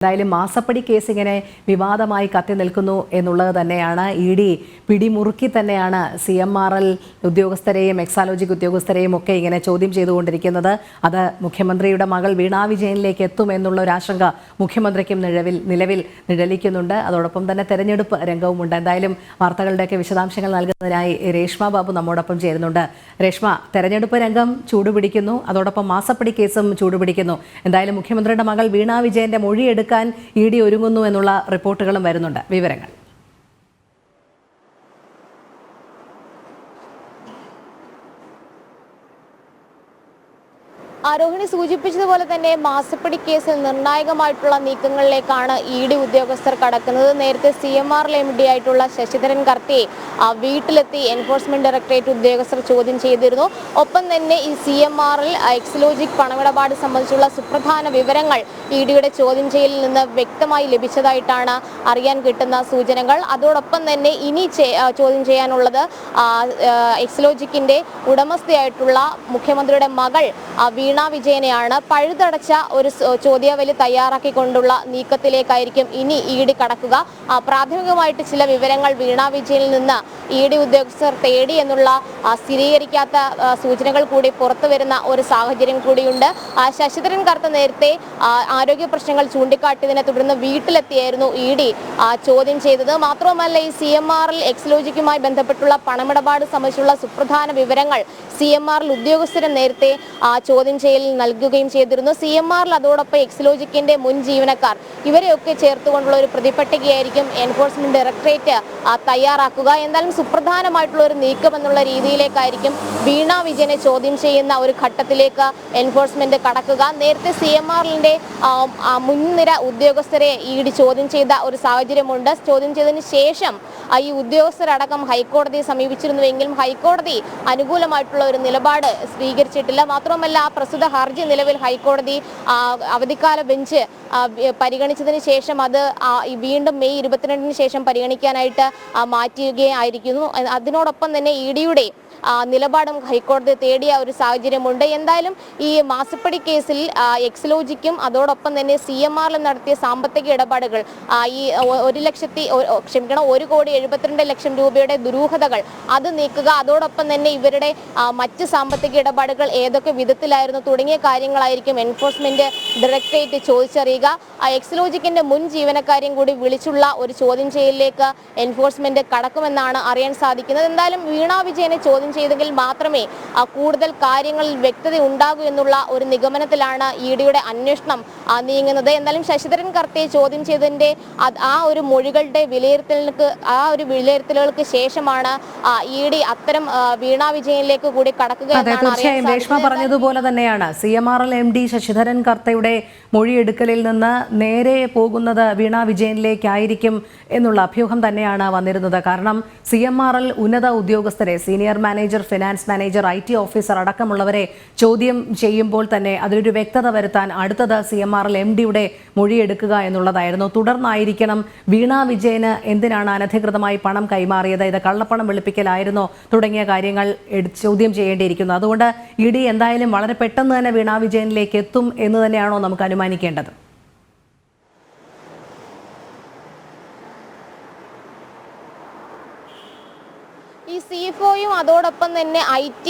എന്തായാലും മാസപ്പടി കേസ് ഇങ്ങനെ വിവാദമായി കത്തി നിൽക്കുന്നു എന്നുള്ളത് തന്നെയാണ്. ഇ.ഡി. പിടിമുറുക്കി തന്നെയാണ് CMRL ഉദ്യോഗസ്ഥരെയും എക്സാലോജിക് ഉദ്യോഗസ്ഥരെയും ഒക്കെ ഇങ്ങനെ ചോദ്യം ചെയ്തുകൊണ്ടിരിക്കുന്നത്. അത് മുഖ്യമന്ത്രിയുടെ മകൾ വീണ വിജയനിലേക്ക് എത്തും എന്നുള്ള ഒരു ആശങ്ക മുഖ്യമന്ത്രിക്കും നിലവിൽ നിഴലിക്കുന്നുണ്ട്. അതോടൊപ്പം തന്നെ തെരഞ്ഞെടുപ്പ് രംഗവുമുണ്ട്. എന്തായാലും വാർത്തകളുടെയൊക്കെ വിശദാംശങ്ങൾ നൽകുന്നതിനായി രേഷ്മ ബാബു നമ്മോടൊപ്പം ചേരുന്നുണ്ട്. രേഷ്മ, തെരഞ്ഞെടുപ്പ് രംഗം ചൂടുപിടിക്കുന്നു, അതോടൊപ്പം മാസപ്പടി കേസും ചൂടുപിടിക്കുന്നു. എന്തായാലും മുഖ്യമന്ത്രിയുടെ മകൾ വീണ വിജയന്റെ മൊഴിയെടുക്കാൻ ഇ.ഡി. ഒരുങ്ങുന്നു എന്നുള്ള റിപ്പോർട്ടുകളും വരുന്നുണ്ട്. വിവരങ്ങൾ. രോഹിണി സൂചിപ്പിച്ചതുപോലെ തന്നെ മാസപ്പടി കേസിൽ നിർണായകമായിട്ടുള്ള നീക്കങ്ങളിലേക്കാണ് ഇ.ഡി. ഉദ്യോഗസ്ഥർ കടക്കുന്നത്. നേരത്തെ CMRL MD ആയിട്ടുള്ള ശശിധരൻ കർത്തിയെ വീട്ടിലെത്തി എൻഫോഴ്സ്മെന്റ് ഡയറക്ടറേറ്റ് ഉദ്യോഗസ്ഥർ ചോദ്യം ചെയ്തിരുന്നു. ഒപ്പം തന്നെ ഈ CMRL എക്സലോജിക് പണമിടപാട് സംബന്ധിച്ചുള്ള സുപ്രധാന വിവരങ്ങൾ ഇ.ഡിയുടെ ചോദ്യം ചെയ്യലിൽ നിന്ന് വ്യക്തമായി ലഭിച്ചതായിട്ടാണ് അറിയാൻ കിട്ടുന്ന സൂചനകൾ. അതോടൊപ്പം തന്നെ ഇനി ചോദ്യം ചെയ്യാനുള്ളത് എക്സലോജിക്കിന്റെ ഉടമസ്ഥയായിട്ടുള്ള മുഖ്യമന്ത്രിയുടെ മകൾ വീണ വിജയനെയാണ്. പഴുതടച്ച ഒരു ചോദ്യാവലി തയ്യാറാക്കിക്കൊണ്ടുള്ള നീക്കത്തിലേക്കായിരിക്കും ഇനി ഇ.ഡി. കടക്കുക. പ്രാഥമികമായിട്ട് ചില വിവരങ്ങൾ വീണ വിജയനിൽ നിന്ന് ഇ.ഡി. ഉദ്യോഗസ്ഥർ തേടി എന്നുള്ള സ്ഥിരീകരിക്കാത്ത സൂചനകൾ കൂടി പുറത്തു വരുന്ന ഒരു സാഹചര്യം കൂടിയുണ്ട്. ശശിധരൻ കർത്ത നേരത്തെ ആരോഗ്യ പ്രശ്നങ്ങൾ ചൂണ്ടിക്കാട്ടിയതിനെ തുടർന്ന് വീട്ടിലെത്തിയായിരുന്നു ഇ.ഡി. ചോദ്യം ചെയ്തത്. മാത്രവുമല്ല, ഈ CMRL എക്സലോജിക്കുമായി ബന്ധപ്പെട്ടുള്ള പണമിടപാട് സംബന്ധിച്ചുള്ള സുപ്രധാന വിവരങ്ങൾ CMRL ഉദ്യോഗസ്ഥരെ നേരത്തെ ചോദ്യം ചെയ്യലിൽ നൽകുകയും ചെയ്തിരുന്നു. CMRL അതോടൊപ്പം എക്സലോജിക്കിന്റെ മുൻ ജീവനക്കാർ ഇവരെയൊക്കെ ചേർത്തുകൊണ്ടുള്ള ഒരു പ്രതിപട്ടികയായിരിക്കും എൻഫോഴ്സ്മെന്റ് ഡയറക്ടറേറ്റ് തയ്യാറാക്കുക. എന്തായാലും സുപ്രധാനമായിട്ടുള്ള ഒരു നീക്കം എന്നുള്ള രീതിയിലേക്കായിരിക്കും വീണ വിജയനെ ചോദ്യം ചെയ്യുന്ന ഒരു ഘട്ടത്തിലേക്ക് എൻഫോഴ്സ്മെന്റ് കടക്കുക. നേരത്തെ CMRLന്റെ മുൻനിര ഉദ്യോഗസ്ഥരെ ഇ.ഡി. ചോദ്യം ചെയ്ത ഒരു സാഹചര്യമുണ്ട്. ചോദ്യം ചെയ്തതിന് ശേഷം ഈ ഉദ്യോഗസ്ഥരടക്കം ഹൈക്കോടതിയെ സമീപിച്ചിരുന്നുവെങ്കിലും ഹൈക്കോടതി അനുകൂലമായിട്ടുള്ള ഒരു നിലപാട് സ്വീകരിച്ചിട്ടില്ല. മാത്രമല്ല, പ്രസ്തുത ഹർജി നിലവിൽ ഹൈക്കോടതി അവധിക്കാല ബെഞ്ച് പരിഗണിച്ചതിന് ശേഷം അത് വീണ്ടും മെയ് 22-ന് ശേഷം പരിഗണിക്കാനായിട്ട് മാറ്റുകയായിരിക്കുന്നു. അതിനോടൊപ്പം തന്നെ ഇ.ഡിയുടെ നിലപാടും ഹൈക്കോടതി തേടിയ ഒരു സാഹചര്യമുണ്ട്. എന്തായാലും ഈ മാസപ്പടി കേസിൽ എക്സലോജിക്കും അതോടൊപ്പം തന്നെ CMRL നടത്തിയ സാമ്പത്തിക ഇടപാടുകൾ ഈ 1,72,00,000 രൂപയുടെ ദുരൂഹതകൾ അത് നീക്കുക, അതോടൊപ്പം തന്നെ ഇവരുടെ മറ്റ് സാമ്പത്തിക ഇടപാടുകൾ ഏതൊക്കെ വിധത്തിലായിരുന്നു തുടങ്ങിയ കാര്യങ്ങളായിരിക്കും എൻഫോഴ്സ്മെന്റ് ഡയറക്ടറേറ്റ് ചോദിച്ചറിയുക. എക്സലോജിക്കിന്റെ മുൻ ജീവനക്കാരെയും കൂടി വിളിച്ചുള്ള ഒരു ചോദ്യം ചെയ്യലിലേക്ക് എൻഫോഴ്സ്മെന്റ് കടക്കുമെന്നാണ് അറിയാൻ സാധിക്കുന്നത്. എന്തായാലും വീണ വിജയനെ ചോദ്യം ചെയ്തെങ്കിൽ മാത്രമേ കൂടുതൽ കാര്യങ്ങളിൽ വ്യക്തത ഉണ്ടാകൂ എന്നുള്ള ഒരു നിഗമനത്തിലാണ് ഇ.ഡിയുടെ അന്വേഷണം നീങ്ങുന്നത്. എന്തായാലും ശശിധരൻ കർത്തയെ ചോദ്യം ചെയ്തതിന്റെ ആ ഒരു മൊഴികളുടെ വിലയിരുത്തലുകൾക്ക് ശേഷമാണ് ഇ.ഡി. അത്തരം വീണ വിജയനിലേക്ക് കൂടി കടക്കുക എന്നാണ് അറിയാൻ സാധിക്കുന്നത്. പറഞ്ഞതുപോലെ തന്നെയാണ് CMRL MD ശശിധരൻ കർത്തയുടെ മൊഴിയെടുക്കലിൽ നിന്ന് നേരെ പോകുന്നത് വീണ വിജയനിലേക്കായിരിക്കും എന്നുള്ള അഭ്യൂഹം തന്നെയാണ് വന്നിരുന്നത്. കാരണം CMRL ഉന്നത ഉദ്യോഗസ്ഥരെ, senior manager, finance manager, IT officer അടക്കമുള്ളവരെ ചോദ്യം ചെയ്യുമ്പോൾ തന്നെ അതിലൊരു വ്യക്തത വരുത്താൻ അടുത്തത് CMRL MDയുടെ മൊഴിയെടുക്കുക എന്നുള്ളതായിരുന്നു. തുടർന്നായിരിക്കണം വീണ വിജയന് എന്തിനാണ് അനധികൃതമായി പണം കൈമാറിയത്, ഇത് കള്ളപ്പണം വെളുപ്പിക്കലായിരുന്നോ തുടങ്ങിയ കാര്യങ്ങൾ ചോദ്യം ചെയ്യേണ്ടിയിരിക്കുന്നു. അതുകൊണ്ട് ഇ.ഡി. എന്തായാലും വളരെ പെട്ടെന്ന് തന്നെ വീണ വിജയനിലേക്ക് എത്തും എന്ന് തന്നെയാണോ നമുക്ക് അനുമാനിക്കേണ്ടത്? ഈ CFOയും അതോടൊപ്പം തന്നെ IT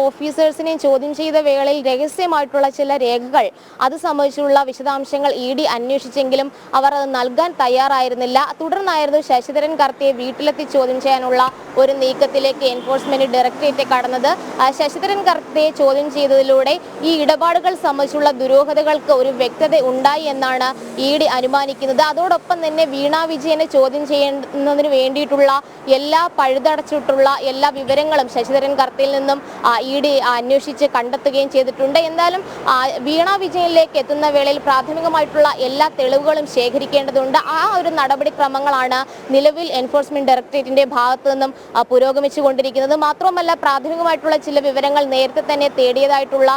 ഓഫീസേഴ്സിനെയും ചോദ്യം ചെയ്ത വേളയിൽ രഹസ്യമായിട്ടുള്ള ചില രേഖകൾ അത് സംബന്ധിച്ചുള്ള വിശദാംശങ്ങൾ ഇ.ഡി. അന്വേഷിച്ചെങ്കിലും അവർ അത് നൽകാൻ തയ്യാറായിരുന്നില്ല. തുടർന്നായിരുന്നു ശശിധരൻ കർത്തയെ വീട്ടിലെത്തി ചോദ്യം ചെയ്യാനുള്ള ഒരു നീക്കത്തിലേക്ക് എൻഫോഴ്സ്മെന്റ് ഡയറക്ടറേറ്റ് കടന്നത്. ശശിധരൻ കർത്തയെ ചോദ്യം ചെയ്തതിലൂടെ ഈ ഇടപാടുകൾ സംബന്ധിച്ചുള്ള ദുരൂഹതകൾക്ക് ഒരു വ്യക്തത ഉണ്ടായി എന്നാണ് ഇ.ഡി. അനുമാനിക്കുന്നത്. അതോടൊപ്പം തന്നെ വീണ വിജയനെ ചോദ്യം ചെയ്യുന്നതിന് വേണ്ടിയിട്ടുള്ള എല്ലാ പഴുതടച്ചിട്ടുള്ള എല്ലാ വിവരങ്ങളും ശശിധരൻ കർത്തയിൽ നിന്നും ഇ.ഡി. അന്വേഷിച്ച് കണ്ടെത്തുകയും ചെയ്തിട്ടുണ്ട്. എന്തായാലും വീണ വിജയനിലേക്ക് എത്തുന്ന വേളയിൽ പ്രാഥമികമായിട്ടുള്ള എല്ലാ തെളിവുകളും ശേഖരിക്കേണ്ടതുണ്ട്. ആ ഒരു നടപടിക്രമങ്ങളാണ് നിലവിൽ എൻഫോഴ്സ്മെന്റ് ഡയറക്ടറേറ്റിന്റെ ഭാഗത്തു നിന്നും പുരോഗമിച്ചുകൊണ്ടിരിക്കുന്നത്. മാത്രമല്ല, പ്രാഥമികമായിട്ടുള്ള ചില വിവരങ്ങൾ നേരത്തെ തന്നെ തേടിയതായിട്ടുള്ള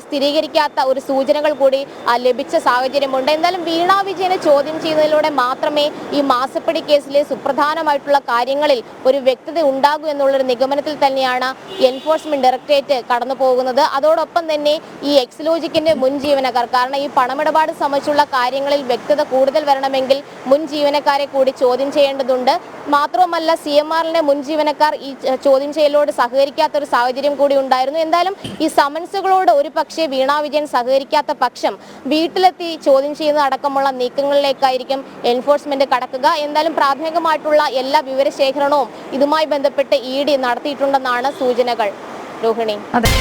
സ്ഥിരീകരിക്കാത്ത ഒരു സൂചനകൾ കൂടി ലഭിച്ച സാഹചര്യമുണ്ട്. എന്തായാലും വീണ വിജയനെ ചോദ്യം ചെയ്യുന്നതിലൂടെ മാത്രമേ ഈ മാസപ്പടി കേസിലെ സുപ്രധാനമായിട്ടുള്ള കാര്യങ്ങളിൽ ഒരു വ്യക്തത ഉണ്ടാകൂ എന്നുള്ളൊരു നിഗമനത്തിൽ തന്നെയാണ് എൻഫോഴ്സ്മെന്റ് ഡയറക്ടറേറ്റ് കടന്നു പോകുന്നത്. അതോടൊപ്പം തന്നെ ഈ എക്സ്ലോജിക്കിന്റെ മുൻ ജീവനക്കാർ, കാരണം ഈ പണമിടപാട് സംബന്ധിച്ചുള്ള കാര്യങ്ങളിൽ വ്യക്തത കൂടുതൽ വരണമെങ്കിൽ മുൻ ജീവനക്കാരെ കൂടി ചോദ്യം ചെയ്യേണ്ടതുണ്ട്. മാത്രവുമല്ല, CMRLന്റെ മുൻ ജീവനക്കാർ ഈ ചോദ്യം ചെയ്യലോട് സഹകരിക്കാത്ത ഒരു സാഹചര്യം കൂടി ഉണ്ടായിരുന്നു. എന്തായാലും ഈ സമൻസുകളോട് ഒരു പക്ഷേ വീണ വിജയൻ സഹകരിക്കാത്ത പക്ഷം വീട്ടിലെത്തി ചോദ്യം ചെയ്യുന്ന അടക്കമുള്ള നീക്കങ്ങളിലേക്കായിരിക്കും എൻഫോഴ്സ്മെന്റ് കടക്കുക. എന്തായാലും പ്രാഥമികമായിട്ടുള്ള എല്ലാ വിവരശേഖരണവും ഇതുമായി ബന്ധപ്പെട്ട് ED നടത്തിയിട്ടുണ്ടെന്നാണ് സൂചനകൾ. രോഹിണി. അതെ.